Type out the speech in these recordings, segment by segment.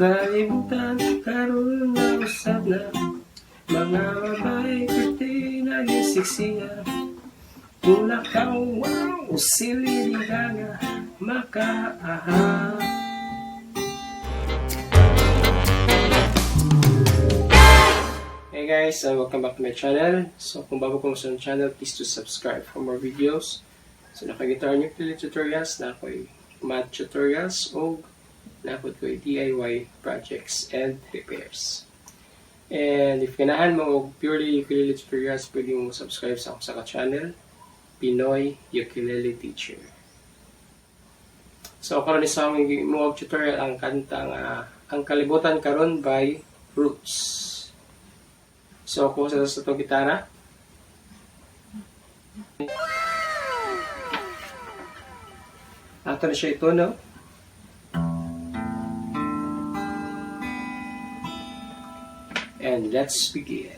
Kalibutan Karon na usab na mga babae kurti na gisiksiya. Kula ka wow usili di gaga makaaha. Hey guys, welcome back to my channel. So kung bago po sa channel, please to subscribe for more videos. So nakagitar niyo pili tutorials na ako'y math tutorials o napod ko DIY projects and repairs. And if kailangan mo purely ukulele tutorials, pwede mo subscribe sa ako sa channel, Pinoy Ukulele Teacher. So karon sa aming mo tutorial ang kantang ang Kalibutan Karon by Roots. So kung sa itong gitara, ato na siya ito, no? And let's begin.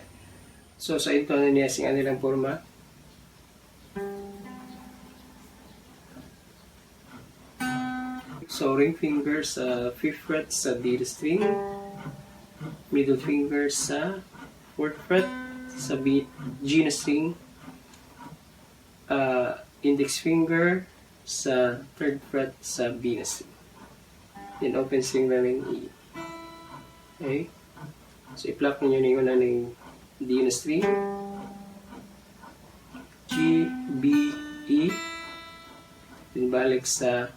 So sa ito na niya sing anilang forma. So ring finger sa 5th fret sa D string, middle finger sa 4th fret sa G string, index finger sa 3rd fret sa B string, then open string na ng E. Okay? So, i-pluck nyo yung una ng D na string, G, B, E, then balik sa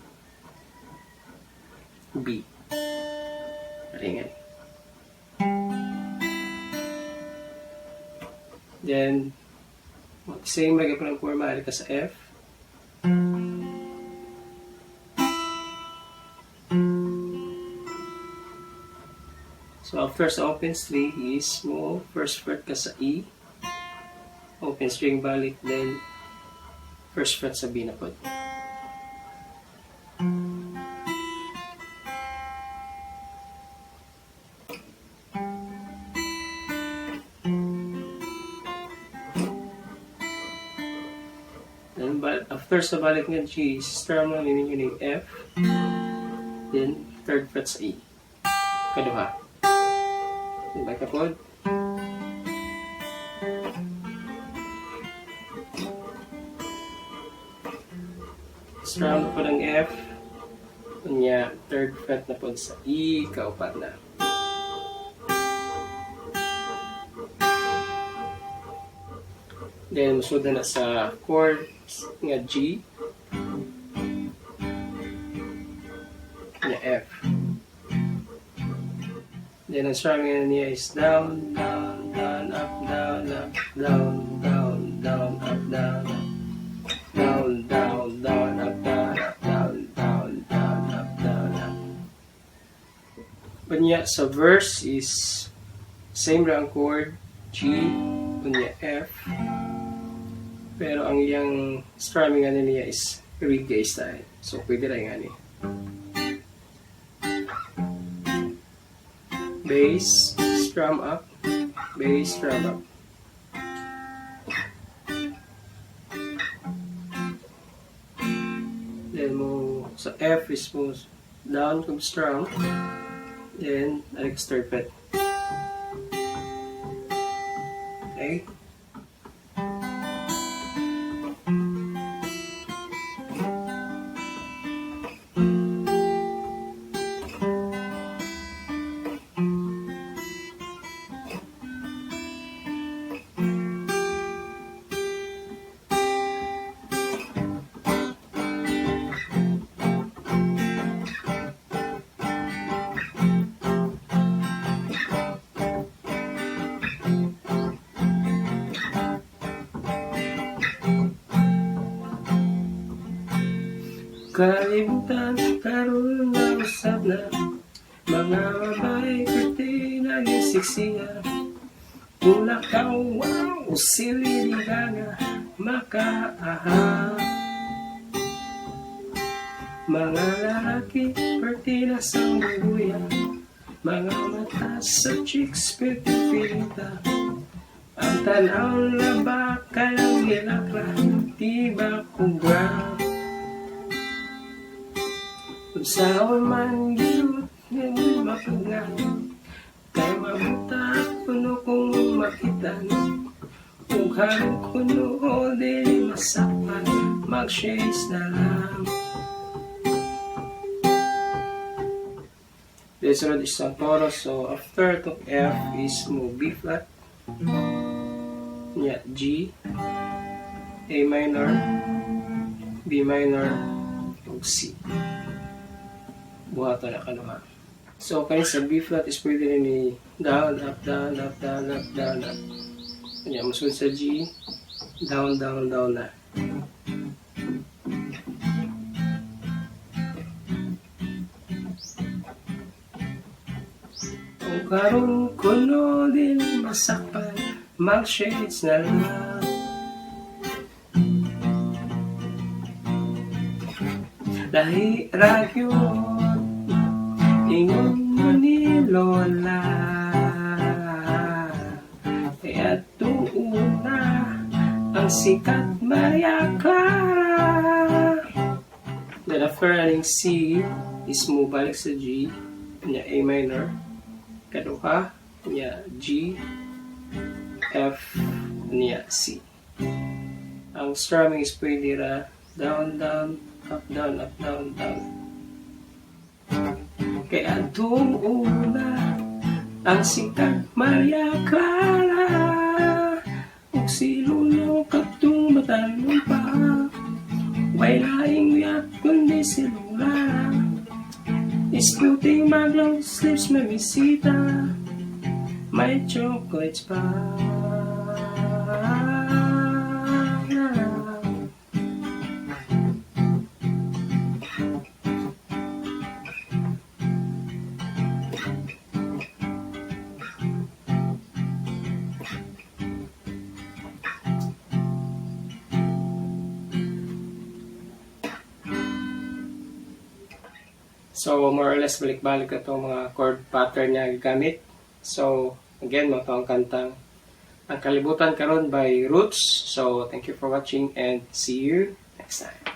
B. Ringan. Then, same lagi po ng forma, balik ka sa F. So after sa open string is mo first fret ka sa E, open string balik, then first fret sa B na pod. Then after sa balik nga G, strum lang ninyo yung F, then third fret sa E. Kaduha. Back up pod. Strum po ng F. Kunya, third fret na pod sa E, kaupat na. Then, musudan na sa chords nga G. Kunya F. Then, ang strumming niya is down, down, down, up, down, up, down, down, down, up, down, up, down, down, down, up, down, up, down, down, down, up, down, up. Kunya, sa verse is same lang ang chord, G, kunya F, pero ang iyang strumming niya is reggae style. So, pwede rin nga niya. Bass, strum up, bass, strum up. Then mo sa F is mo down kung strum, then alik third fret. Okay. Kalibutan Karon na usab na mga babae kurti na gisiksiya. Kula ka wow usili di gaga makaaha. Mga lalaki kurti na sa bubuya, mga mata sa chicks pipilita. Ang tanaw na baka lang nilakra, di ba kugra? Kung saan man gilot ngayon mapungan. Kaya mabuta kuno kung makita kung harap kuno o dili masapan, mag-shades na lang. This road is ang chorus, so after itong F is mo B flat, yeah, G, A minor, B minor, ug C. Buhato na kanuha. So kaya sa B flat is pwede rin ni down, up, down, up, down, up, down, up. Kanya masunod sa G, down, down, down na. Kung karon kuno din masakpan, mag-shades na lang. Lahi ragyo ingon mo ni Lola, kaya tuuna ang sikat Maria Clara. Then after adding C is mo balik sa G, niya A minor, kaduha niya G, F, niya C. Ang strumming is pwede ra down, down, up, down, up, down, down. Kaya tuuna ang sikat Maria Clara, ug si Lolo katong batalon pa, way laing wiyak kundi si Lola. Disputing my long sleeves, may bisita, may chocolates pa. So, more or less, balik-balik na itong mga chord pattern niya gamit. So, again, mga ang kantang Ang Kalibutan Karon by Roots. So, thank you for watching and see you next time.